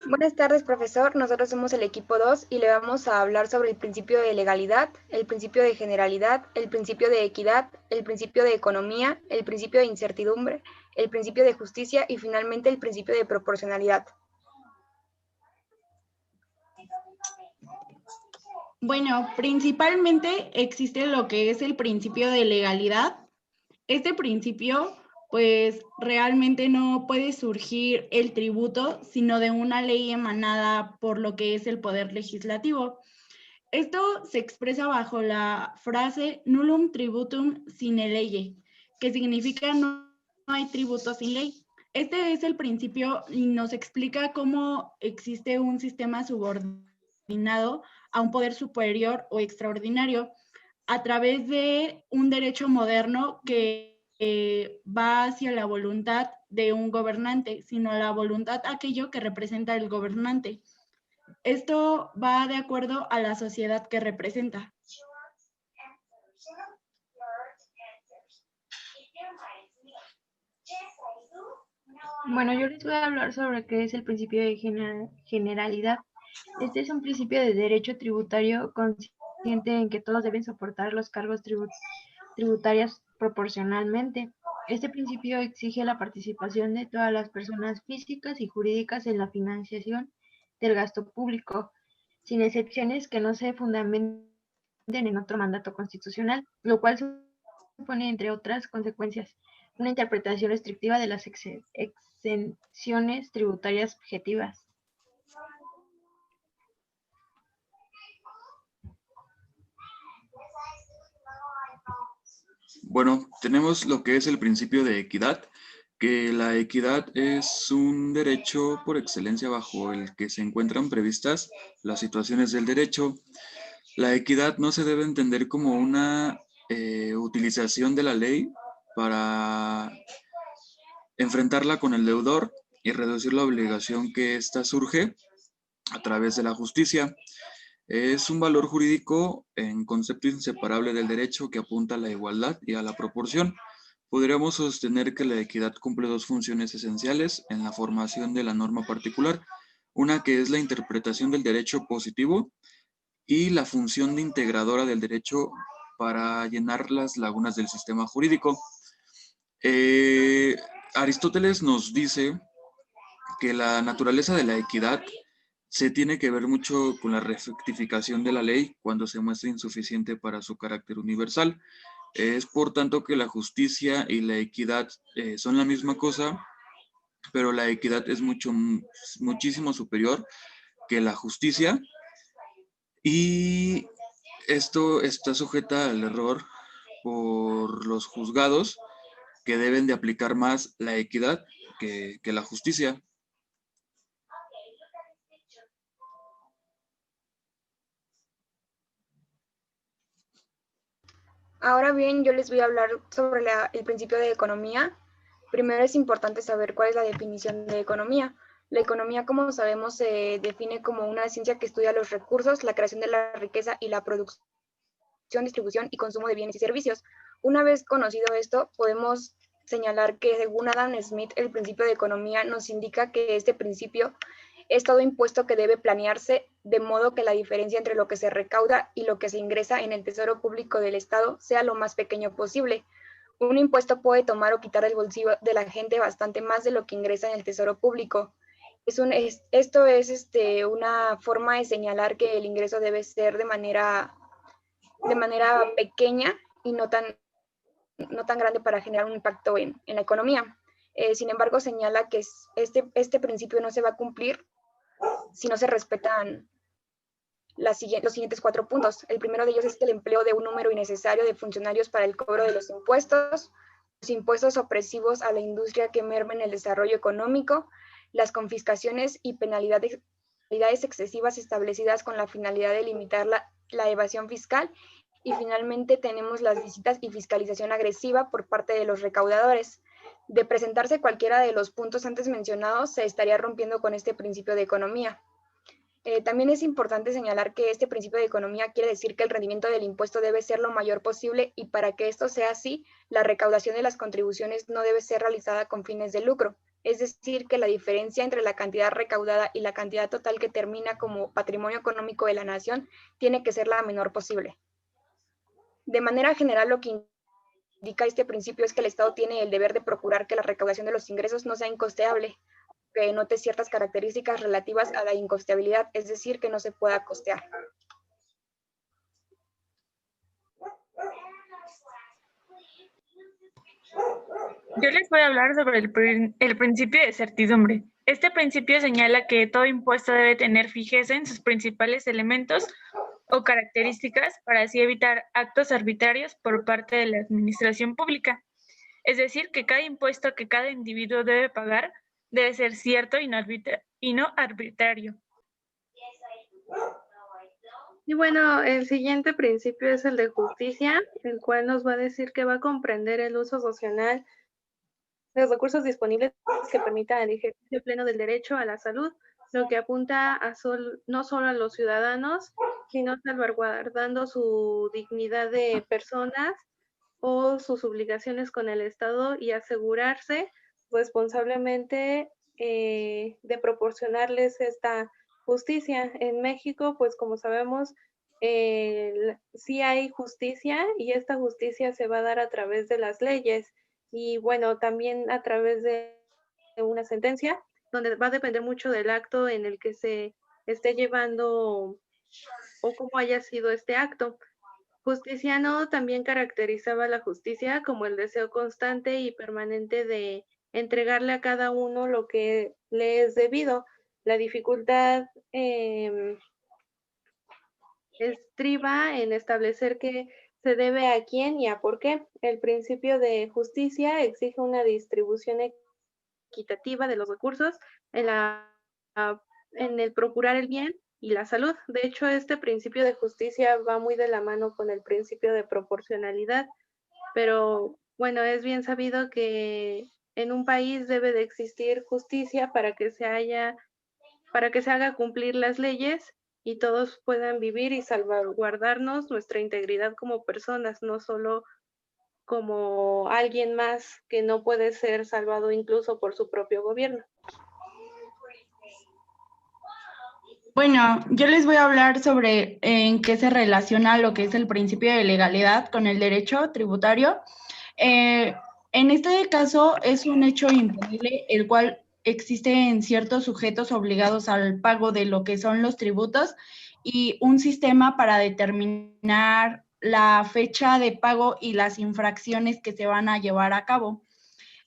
Buenas tardes, profesor. Nosotros somos el equipo 2 y le vamos a hablar sobre el principio de legalidad, el principio de generalidad, el principio de equidad, el principio de economía, el principio de incertidumbre, el principio de justicia y finalmente el principio de proporcionalidad. Bueno, principalmente existe lo que es el principio de legalidad. Este principio, pues realmente no puede surgir el tributo, sino de una ley emanada por lo que es el poder legislativo. Esto se expresa bajo la frase nullum tributum sine lege, que significa no hay tributo sin ley. Este es el principio y nos explica cómo existe un sistema subordinado a un poder superior o extraordinario a través de un derecho moderno que va hacia la voluntad de un gobernante, sino la voluntad aquello que representa el gobernante. Esto va de acuerdo a la sociedad que representa. Bueno, yo les voy a hablar sobre qué es el principio de generalidad. Este es un principio de derecho tributario consciente en que todos deben soportar los cargos tributarios proporcionalmente. Este principio exige la participación de todas las personas físicas y jurídicas en la financiación del gasto público, sin excepciones que no se fundamenten en otro mandato constitucional, lo cual supone, entre otras consecuencias, una interpretación restrictiva de las exenciones tributarias objetivas. Bueno, tenemos lo que es el principio de equidad, que la equidad es un derecho por excelencia bajo el que se encuentran previstas las situaciones del derecho. La equidad no se debe entender como una utilización de la ley para enfrentarla con el deudor y reducir la obligación que ésta surge a través de la justicia. Es un valor jurídico en concepto inseparable del derecho que apunta a la igualdad y a la proporción. Podríamos sostener que la equidad cumple dos funciones esenciales en la formación de la norma particular, una que es la interpretación del derecho positivo y la función de integradora del derecho para llenar las lagunas del sistema jurídico. Eh, Aristóteles nos dice que la naturaleza de la equidad se tiene que ver mucho con la rectificación de la ley cuando se muestra insuficiente para su carácter universal. Es por tanto que la justicia y la equidad son la misma cosa, pero la equidad es muchísimo superior que la justicia y esto está sujeta al error por los juzgados que deben de aplicar más la equidad que la justicia. Ahora bien, yo les voy a hablar sobre el principio de economía. Primero es importante saber cuál es la definición de economía. La economía, como sabemos, se define como una ciencia que estudia los recursos, la creación de la riqueza y la producción, distribución y consumo de bienes y servicios. Una vez conocido esto, podemos señalar que según Adam Smith, el principio de economía nos indica que este principio es todo impuesto que debe planearse de modo que la diferencia entre lo que se recauda y lo que se ingresa en el tesoro público del Estado sea lo más pequeño posible. Un impuesto puede tomar o quitar del bolsillo de la gente bastante más de lo que ingresa en el tesoro público. Esto es una forma de señalar que el ingreso debe ser de manera pequeña y no tan grande para generar un impacto en la economía. Sin embargo, señala que este principio no se va a cumplir si no se respetan los siguientes 4 puntos. El primero de ellos es el empleo de un número innecesario de funcionarios para el cobro de los impuestos opresivos a la industria que mermen el desarrollo económico, las confiscaciones y penalidades excesivas establecidas con la finalidad de limitar la evasión fiscal. Y finalmente tenemos las visitas y fiscalización agresiva por parte de los recaudadores. De presentarse cualquiera de los puntos antes mencionados, se estaría rompiendo con este principio de economía. También es importante señalar que este principio de economía quiere decir que el rendimiento del impuesto debe ser lo mayor posible y para que esto sea así, la recaudación de las contribuciones no debe ser realizada con fines de lucro. es decir, que la diferencia entre la cantidad recaudada y la cantidad total que termina como patrimonio económico de la nación tiene que ser la menor posible. De manera general, lo que indica este principio es que el Estado tiene el deber de procurar que la recaudación de los ingresos no sea incosteable, que note ciertas características relativas a la incosteabilidad, es decir, que no se pueda costear. Yo les voy a hablar sobre el principio de certidumbre. Este principio señala que todo impuesto debe tener fijeza en sus principales elementos o características para así evitar actos arbitrarios por parte de la administración pública. Es decir, que cada impuesto que cada individuo debe pagar debe ser cierto y no arbitrario. Y bueno, el siguiente principio es el de justicia, el cual nos va a decir que va a comprender el uso social de los recursos disponibles que permitan el ejercicio pleno del derecho a la salud, lo que apunta a no solo a los ciudadanos, sino salvaguardando su dignidad de personas o sus obligaciones con el Estado y asegurarse responsablemente de proporcionarles esta justicia. En México, pues como sabemos, sí hay justicia y esta justicia se va a dar a través de las leyes y bueno, también a través de una sentencia, donde va a depender mucho del acto en el que se esté llevando o cómo haya sido este acto. Justiciano también caracterizaba la justicia como el deseo constante y permanente de entregarle a cada uno lo que le es debido. La dificultad estriba en establecer qué se debe a quién y a por qué. El principio de justicia exige una distribución equitativa de los recursos en el procurar el bien y la salud. De hecho, este principio de justicia va muy de la mano con el principio de proporcionalidad, pero bueno, es bien sabido que en un país debe de existir justicia para que se haga cumplir las leyes y todos puedan vivir y salvaguardarnos nuestra integridad como personas, no solo como alguien más que no puede ser salvado incluso por su propio gobierno. Bueno, yo les voy a hablar sobre en qué se relaciona lo que es el principio de legalidad con el derecho tributario. En este caso es un hecho imponible, el cual existe en ciertos sujetos obligados al pago de lo que son los tributos y un sistema para determinar la fecha de pago y las infracciones que se van a llevar a cabo.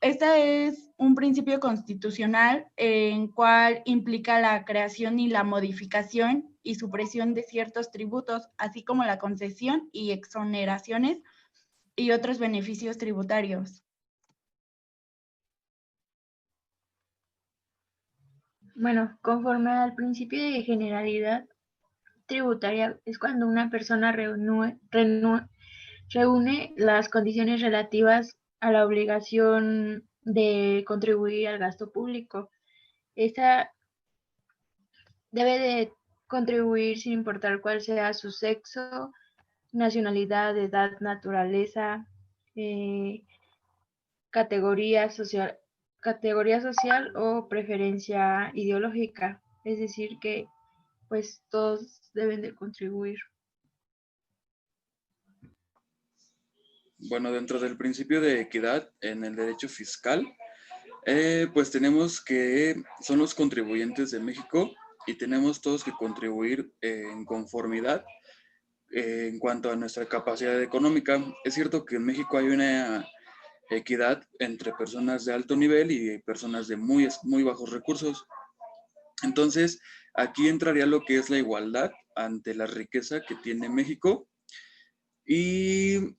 Este es un principio constitucional en cual implica la creación y la modificación y supresión de ciertos tributos, así como la concesión y exoneraciones y otros beneficios tributarios. Bueno, conforme al principio de generalidad tributaria, es cuando una persona reúne las condiciones relativas a la obligación de contribuir al gasto público. Esta debe de contribuir sin importar cuál sea su sexo, nacionalidad, edad, naturaleza, categoría social o preferencia ideológica. Es decir, que pues todos deben de contribuir. Bueno, dentro del principio de equidad en el derecho fiscal, pues tenemos que son los contribuyentes de México y tenemos todos que contribuir en conformidad en cuanto a nuestra capacidad económica. Es cierto que en México hay una equidad entre personas de alto nivel y personas de muy bajos recursos. Entonces, aquí entraría lo que es la igualdad ante la riqueza que tiene México y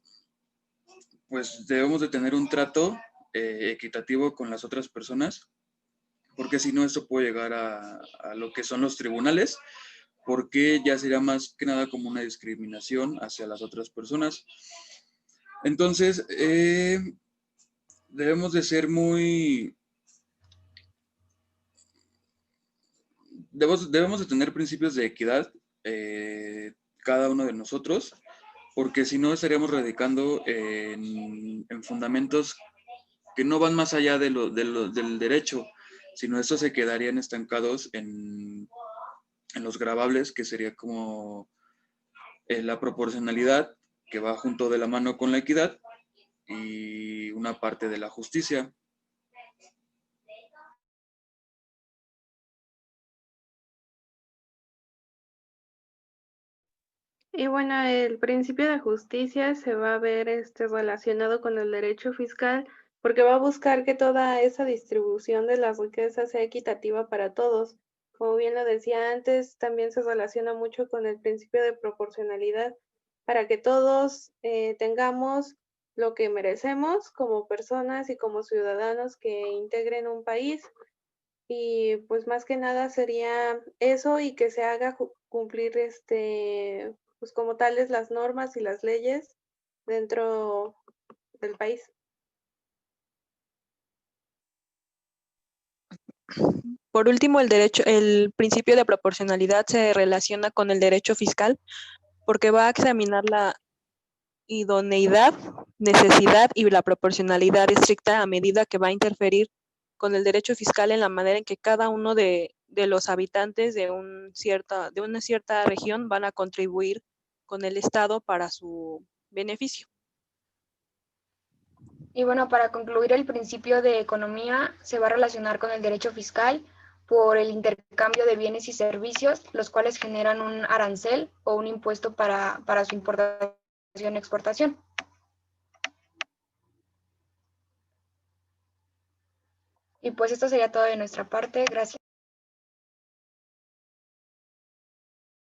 pues debemos de tener un trato equitativo con las otras personas, porque si no, esto puede llegar a lo que son los tribunales, porque ya sería más que nada como una discriminación hacia las otras personas. Entonces, debemos de ser debemos de tener principios de equidad cada uno de nosotros, porque si no estaríamos radicando en fundamentos que no van más allá del derecho, sino estos se quedarían estancados en los gravables, que sería como la proporcionalidad, que va junto de la mano con la equidad, y una parte de la justicia. Y bueno, el principio de justicia se va a ver relacionado con el derecho fiscal, porque va a buscar que toda esa distribución de las riquezas sea equitativa para todos. Como bien lo decía antes, también se relaciona mucho con el principio de proporcionalidad, para que todos tengamos lo que merecemos como personas y como ciudadanos que integren un país. Y pues más que nada sería eso, y que se haga cumplir pues como tales las normas y las leyes dentro del país. Por último, el principio de proporcionalidad se relaciona con el derecho fiscal porque va a examinar la idoneidad, necesidad y la proporcionalidad estricta a medida que va a interferir con el derecho fiscal en la manera en que cada uno de los habitantes de una cierta región van a contribuir con el Estado para su beneficio. Y bueno, para concluir, el principio de economía se va a relacionar con el derecho fiscal por el intercambio de bienes y servicios, los cuales generan un arancel o un impuesto para su importación y exportación. Y pues esto sería todo de nuestra parte. Gracias.